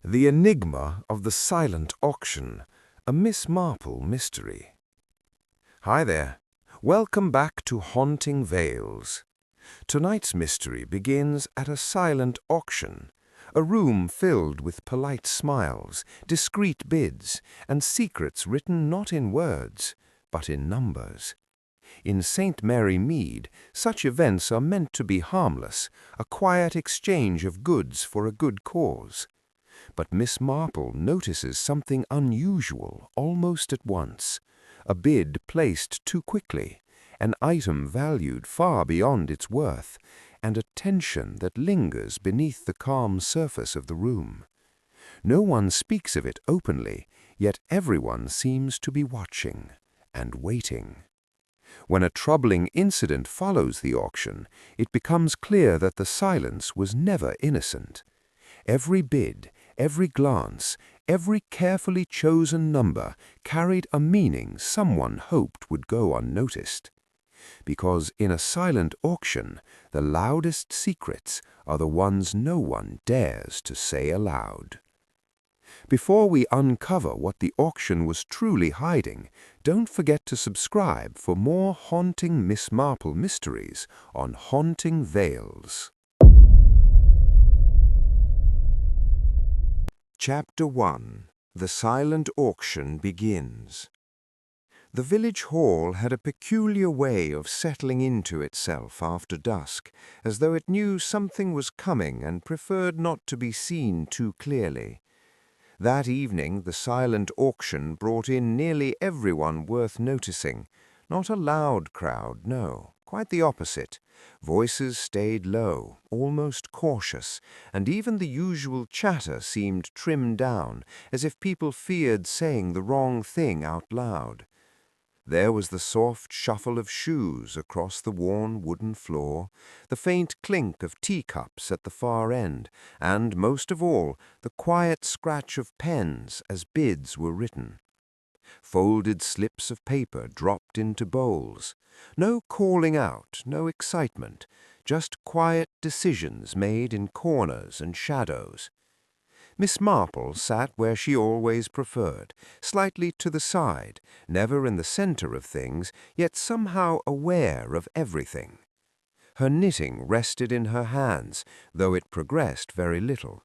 The Enigma of the Silent Auction, a Miss Marple mystery. Hi there. Welcome back to Haunting Vales. Tonight's mystery begins at a silent auction, a room filled with polite smiles, discreet bids, and secrets written not in words, but in numbers. In St. Mary Mead, such events are meant to be harmless, a quiet exchange of goods for a good cause. But Miss Marple notices something unusual almost at once, a bid placed too quickly, an item valued far beyond its worth, and a tension that lingers beneath the calm surface of the room. No one speaks of it openly, yet everyone seems to be watching and waiting. When a troubling incident follows the auction, it becomes clear that the silence was never innocent. Every bid, every glance, every carefully chosen number carried a meaning someone hoped would go unnoticed. Because in a silent auction, the loudest secrets are the ones no one dares to say aloud. Before we uncover what the auction was truly hiding, don't forget to subscribe for more haunting Miss Marple mysteries on Haunting Vales. Chapter 1. The Silent Auction Begins. The village hall had a peculiar way of settling into itself after dusk, as though it knew something was coming and preferred not to be seen too clearly. That evening the silent auction brought in nearly everyone worth noticing. Not a loud crowd, no, quite the opposite. Voices stayed low, almost cautious, and even the usual chatter seemed trimmed down, as if people feared saying the wrong thing out loud. There was the soft shuffle of shoes across the worn wooden floor, the faint clink of teacups at the far end, and, most of all, the quiet scratch of pens as bids were written. Folded slips of paper dropped into bowls. No calling out, no excitement, just quiet decisions made in corners and shadows. Miss Marple sat where she always preferred, slightly to the side, never in the center of things, yet somehow aware of everything. Her knitting rested in her hands, though it progressed very little.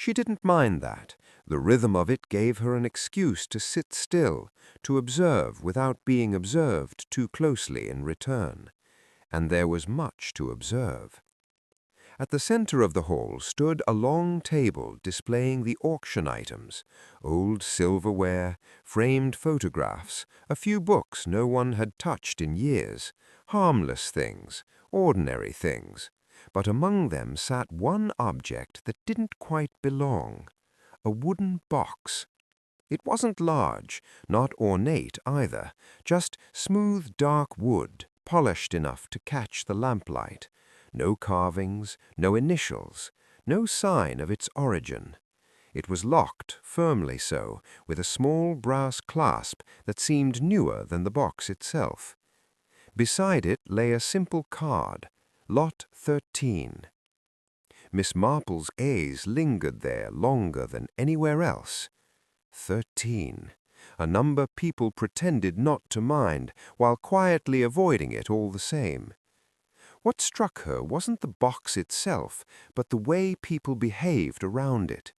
She didn't mind that. The rhythm of it gave her an excuse to sit still, to observe without being observed too closely in return. And there was much to observe. At the center of the hall stood a long table displaying the auction items, old silverware, framed photographs, a few books no one had touched in years, harmless things, ordinary things. But among them sat one object that didn't quite belong, a wooden box. It wasn't large, not ornate either, just smooth dark wood, polished enough to catch the lamplight. No carvings, no initials, no sign of its origin. It was locked, firmly so, with a small brass clasp that seemed newer than the box itself. Beside it lay a simple card, Lot 13. Miss Marple's gaze lingered there longer than anywhere else. 13, a number people pretended not to mind, while quietly avoiding it all the same. What struck her wasn't the box itself, but the way people behaved around it.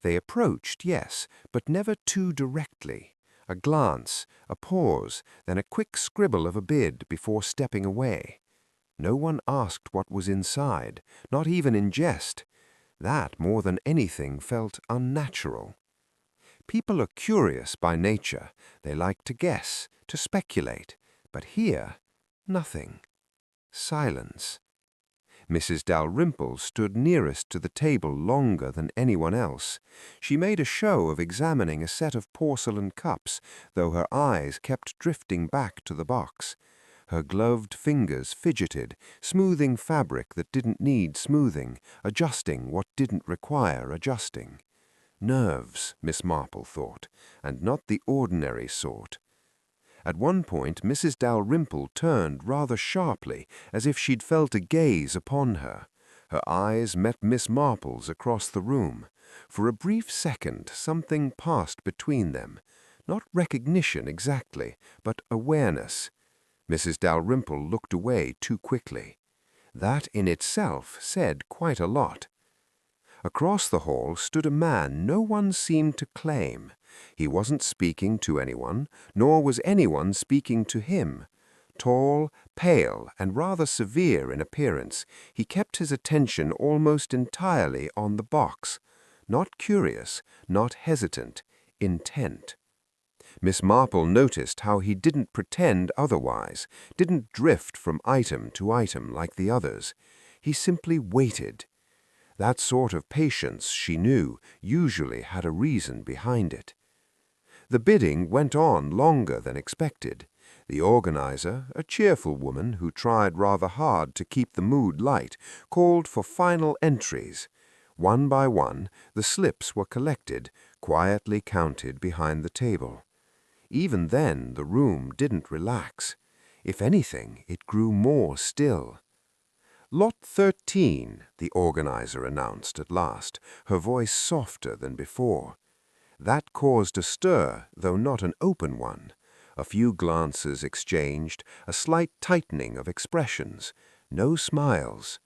They approached, yes, but never too directly. A glance, a pause, then a quick scribble of a bid before stepping away. No one asked what was inside, not even in jest. That, more than anything, felt unnatural. People are curious by nature. They like to guess, to speculate. But here, nothing. Silence. Mrs. Dalrymple stood nearest to the table longer than anyone else. She made a show of examining a set of porcelain cups, though her eyes kept drifting back to the box. Her gloved fingers fidgeted, smoothing fabric that didn't need smoothing, adjusting what didn't require adjusting. Nerves, Miss Marple thought, and not the ordinary sort. At one point, Mrs. Dalrymple turned rather sharply, as if she'd felt a gaze upon her. Her eyes met Miss Marple's across the room. For a brief second, something passed between them. Not recognition exactly, but awareness. Mrs. Dalrymple looked away too quickly. That in itself said quite a lot. Across the hall stood a man no one seemed to claim. He wasn't speaking to anyone, nor was anyone speaking to him. Tall, pale, and rather severe in appearance, he kept his attention almost entirely on the box. Not curious, not hesitant, intent. Miss Marple noticed how he didn't pretend otherwise, didn't drift from item to item like the others. He simply waited. That sort of patience, she knew, usually had a reason behind it. The bidding went on longer than expected. The organizer, a cheerful woman who tried rather hard to keep the mood light, called for final entries. One by one, the slips were collected, quietly counted behind the table. Even then, the room didn't relax. If anything, it grew more still. Lot 13, the organizer announced at last, her voice softer than before. That caused a stir, though not an open one. A few glances exchanged, a slight tightening of expressions. No smiles.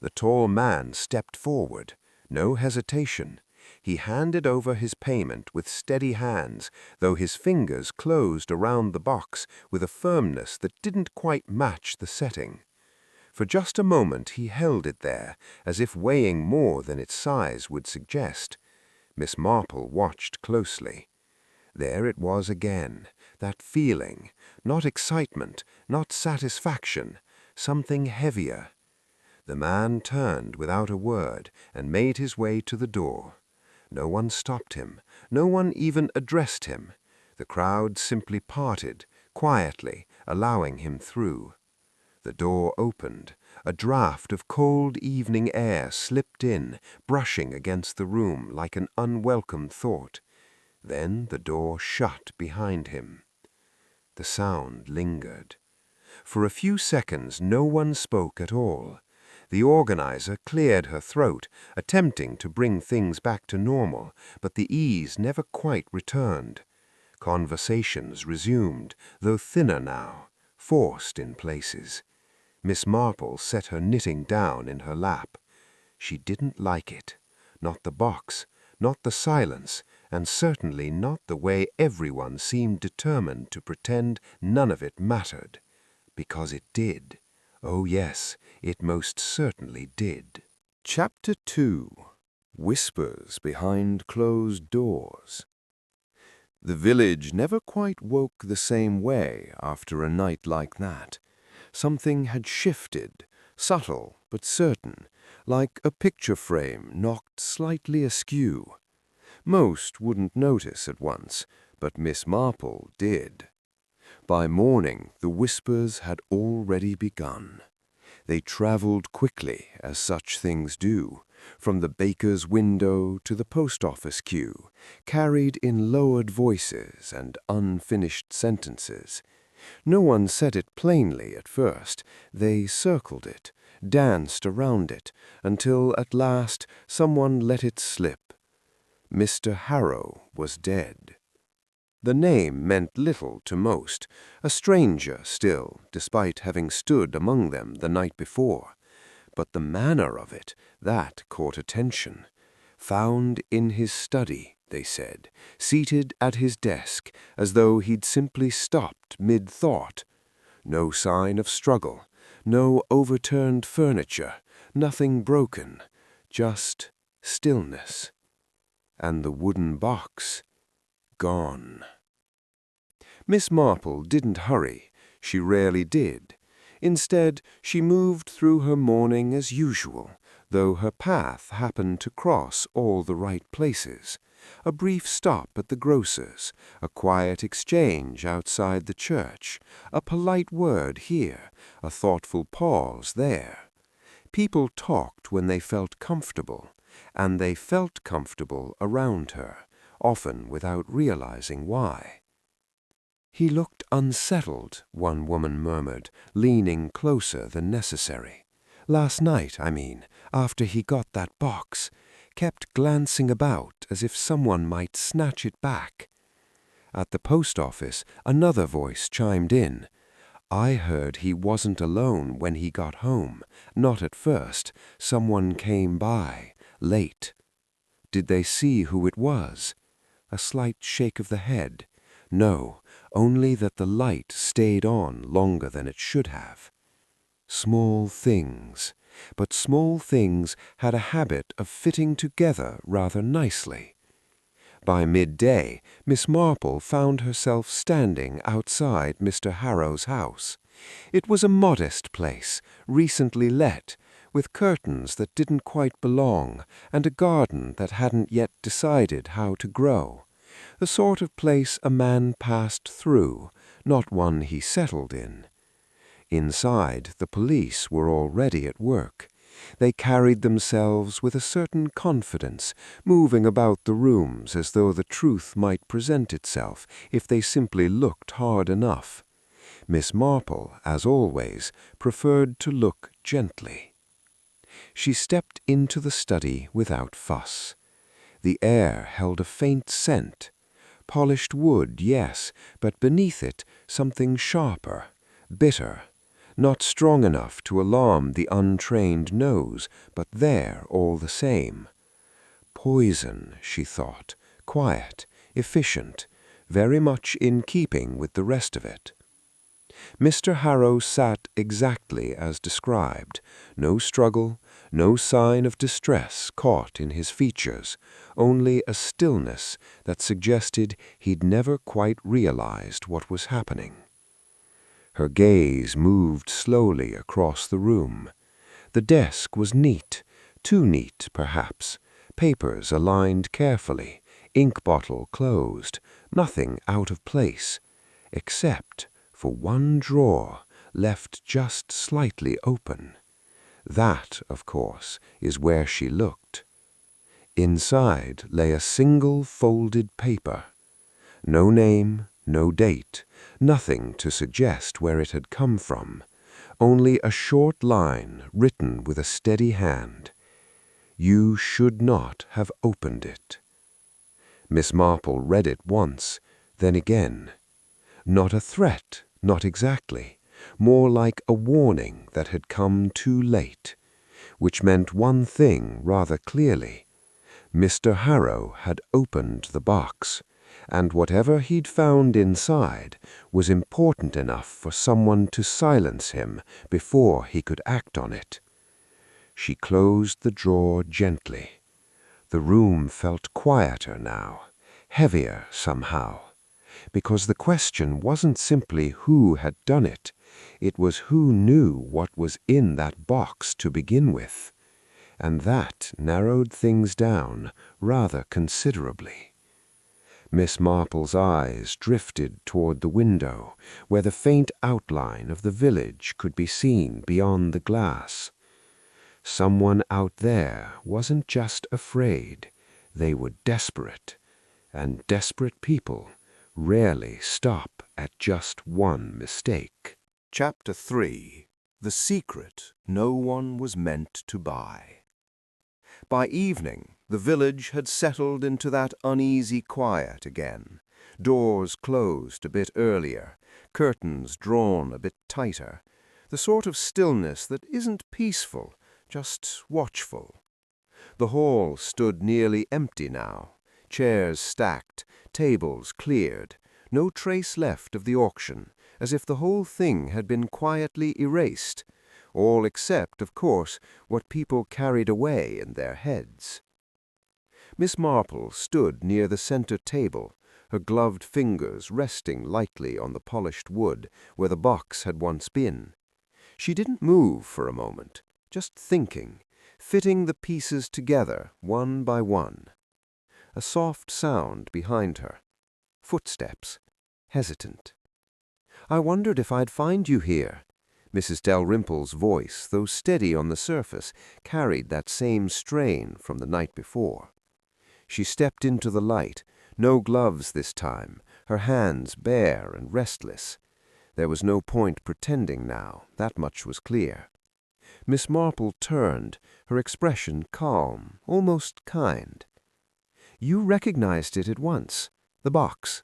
The tall man stepped forward. No hesitation. He handed over his payment with steady hands, though his fingers closed around the box with a firmness that didn't quite match the setting. For just a moment he held it there, as if weighing more than its size would suggest. Miss Marple watched closely. There it was again, that feeling, not excitement, not satisfaction, something heavier. The man turned without a word and made his way to the door. No one stopped him, no one even addressed him. The crowd simply parted, quietly, allowing him through. The door opened. A draught of cold evening air slipped in, brushing against the room like an unwelcome thought. Then the door shut behind him. The sound lingered. For a few seconds no one spoke at all. The organizer cleared her throat, attempting to bring things back to normal, but the ease never quite returned. Conversations resumed, though thinner now, forced in places. Miss Marple set her knitting down in her lap. She didn't like it. Not the box, not the silence, and certainly not the way everyone seemed determined to pretend none of it mattered. Because it did. Oh yes, it most certainly did. Chapter 2. Whispers Behind Closed Doors. The village never quite woke the same way after a night like that. Something had shifted, subtle but certain, like a picture frame knocked slightly askew. Most wouldn't notice at once, but Miss Marple did. By morning, the whispers had already begun. They traveled quickly, as such things do, from the baker's window to the post office queue, carried in lowered voices and unfinished sentences. No one said it plainly at first. They circled it, danced around it, until at last someone let it slip. Mr. Harrow was dead. The name meant little to most, a stranger still, despite having stood among them the night before. But the manner of it, that caught attention. Found in his study, they said, seated at his desk, as though he'd simply stopped mid-thought. No sign of struggle, no overturned furniture, nothing broken, just stillness. And the wooden box, gone. Miss Marple didn't hurry. She rarely did. Instead, she moved through her morning as usual, though her path happened to cross all the right places. A brief stop at the grocer's, a quiet exchange outside the church, a polite word here, a thoughtful pause there. People talked when they felt comfortable, and they felt comfortable around her, often without realizing why. "He looked unsettled," one woman murmured, leaning closer than necessary. Last night, I mean, after he got that box, kept glancing about as if someone might snatch it back. At the post office, another voice chimed in. I heard he wasn't alone when he got home. Not at first. Someone came by, late. Did they see who it was? A slight shake of the head. No, only that the light stayed on longer than it should have. Small things. But small things had a habit of fitting together rather nicely. By midday, Miss Marple found herself standing outside Mr. Harrow's house. It was a modest place, recently let, with curtains that didn't quite belong, and a garden that hadn't yet decided how to grow. The sort of place a man passed through, not one he settled in. Inside, the police were already at work. They carried themselves with a certain confidence, moving about the rooms as though the truth might present itself if they simply looked hard enough. Miss Marple, as always, preferred to look gently. She stepped into the study without fuss. The air held a faint scent. Polished wood, yes, but beneath it something sharper, bitter. Not strong enough to alarm the untrained nose, but there all the same. Poison, she thought, quiet, efficient, very much in keeping with the rest of it. Mr. Harrow sat exactly as described. No struggle, no sign of distress caught in his features, only a stillness that suggested he'd never quite realized what was happening. Her gaze moved slowly across the room. The desk was neat, too neat, perhaps, papers aligned carefully, ink bottle closed, nothing out of place, except for one drawer left just slightly open. That, of course, is where she looked. Inside lay a single folded paper. No name, no date, nothing to suggest where it had come from, only a short line written with a steady hand. You should not have opened it. Miss Marple read it once, then again. Not a threat, not exactly, more like a warning that had come too late, which meant one thing rather clearly. Mr. Harrow had opened the box, and whatever he'd found inside was important enough for someone to silence him before he could act on it. She closed the drawer gently. The room felt quieter now, heavier somehow, because the question wasn't simply who had done it, it was who knew what was in that box to begin with, and that narrowed things down rather considerably. Miss Marple's eyes drifted toward the window, where the faint outline of the village could be seen beyond the glass. Someone out there wasn't just afraid, they were desperate, and desperate people rarely stop at just one mistake. Chapter 3. The Secret No One Was Meant to Buy. By evening, the village had settled into that uneasy quiet again. Doors closed a bit earlier, curtains drawn a bit tighter, the sort of stillness that isn't peaceful, just watchful. The hall stood nearly empty now, chairs stacked, tables cleared, no trace left of the auction, as if the whole thing had been quietly erased, all except, of course, what people carried away in their heads. Miss Marple stood near the center table, her gloved fingers resting lightly on the polished wood where the box had once been. She didn't move for a moment, just thinking, fitting the pieces together one by one. A soft sound behind her. Footsteps. Hesitant. "I wondered if I'd find you here." Mrs. Dalrymple's voice, though steady on the surface, carried that same strain from the night before. She stepped into the light, no gloves this time, her hands bare and restless. There was no point pretending now, that much was clear. Miss Marple turned, her expression calm, almost kind. "You recognized it at once. The box."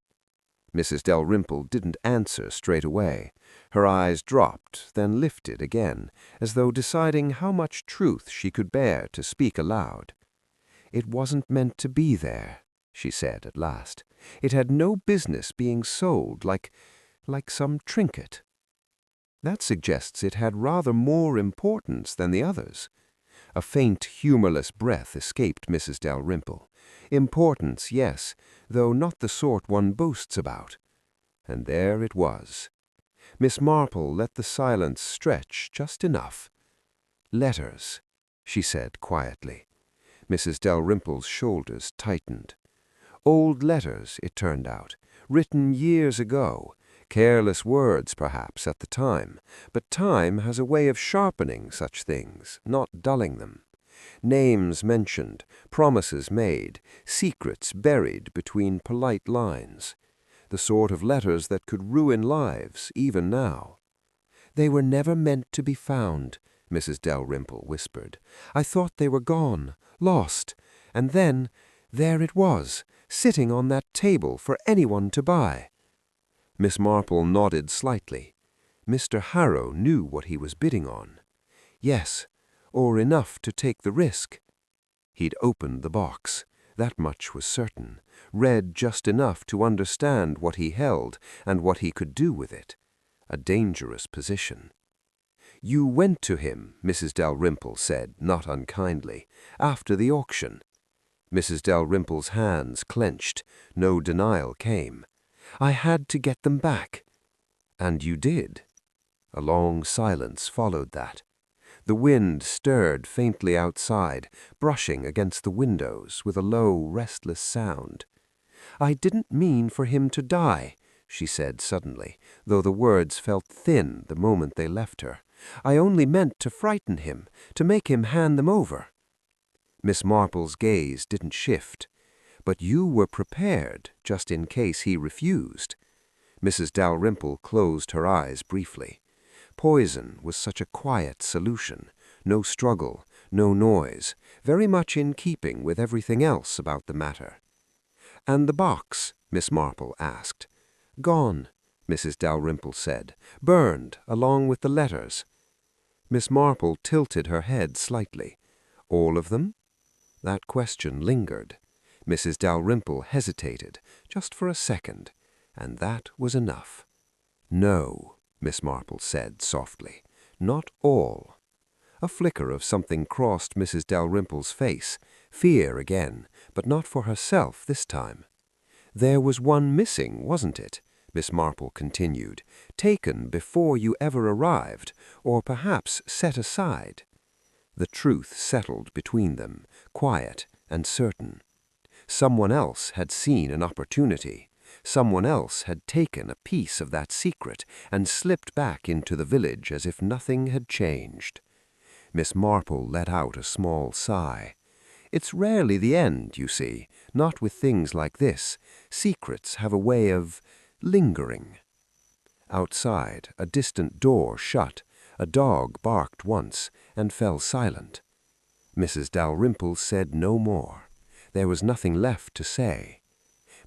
Mrs. Dalrymple didn't answer straight away. Her eyes dropped, then lifted again, as though deciding how much truth she could bear to speak aloud. "It wasn't meant to be there," she said at last. "It had no business being sold like some trinket." "That suggests it had rather more importance than the others." A faint, humorless breath escaped Mrs. Dalrymple. "Importance, yes, though not the sort one boasts about." And there it was. Miss Marple let the silence stretch just enough. "Letters," she said quietly. Mrs. Dalrymple's shoulders tightened. Old letters, it turned out, written years ago. Careless words, perhaps, at the time, but time has a way of sharpening such things, not dulling them. Names mentioned, promises made, secrets buried between polite lines. The sort of letters that could ruin lives, even now. "They were never meant to be found," Mrs. Dalrymple whispered. "I thought they were gone, lost, and then there it was, sitting on that table for anyone to buy." Miss Marple nodded slightly. Mr. Harrow knew what he was bidding on. Yes, or enough to take the risk. He'd opened the box, that much was certain, read just enough to understand what he held and what he could do with it. A dangerous position. "You went to him," Mrs. Dalrymple said, not unkindly, "after the auction." Mrs. Dalrymple's hands clenched. No denial came. "I had to get them back." "And you did." A long silence followed that. The wind stirred faintly outside, brushing against the windows with a low, restless sound. "I didn't mean for him to die," she said suddenly, though the words felt thin the moment they left her. "I only meant to frighten him, to make him hand them over." Miss Marple's gaze didn't shift. "But you were prepared, just in case he refused." Mrs. Dalrymple closed her eyes briefly. Poison was such a quiet solution. No struggle, no noise, very much in keeping with everything else about the matter. "And the box?" Miss Marple asked. "Gone," Mrs. Dalrymple said. "Burned, along with the letters." Miss Marple tilted her head slightly. "All of them?" That question lingered. Mrs. Dalrymple hesitated, just for a second, and that was enough. "No," Miss Marple said softly. "Not all." A flicker of something crossed Mrs. Dalrymple's face. Fear again, but not for herself this time. "There was one missing, wasn't it?" Miss Marple continued. "Taken before you ever arrived, or perhaps set aside." The truth settled between them, quiet and certain. Someone else had seen an opportunity. Someone else had taken a piece of that secret and slipped back into the village as if nothing had changed. Miss Marple let out a small sigh. "It's rarely the end, you see, not with things like this. Secrets have a way of lingering." Outside, a distant door shut. A dog barked once and fell silent. Mrs. Dalrymple said no more. There was nothing left to say.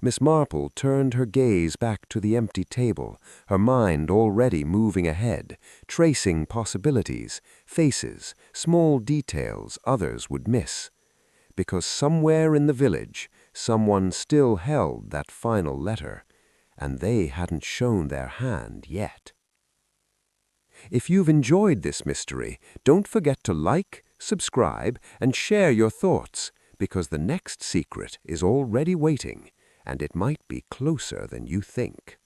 Miss Marple turned her gaze back to the empty table, her mind already moving ahead, tracing possibilities, faces, small details others would miss. Because somewhere in the village, someone still held that final letter, and they hadn't shown their hand yet. If you've enjoyed this mystery, don't forget to like, subscribe, and share your thoughts, because the next secret is already waiting, and it might be closer than you think.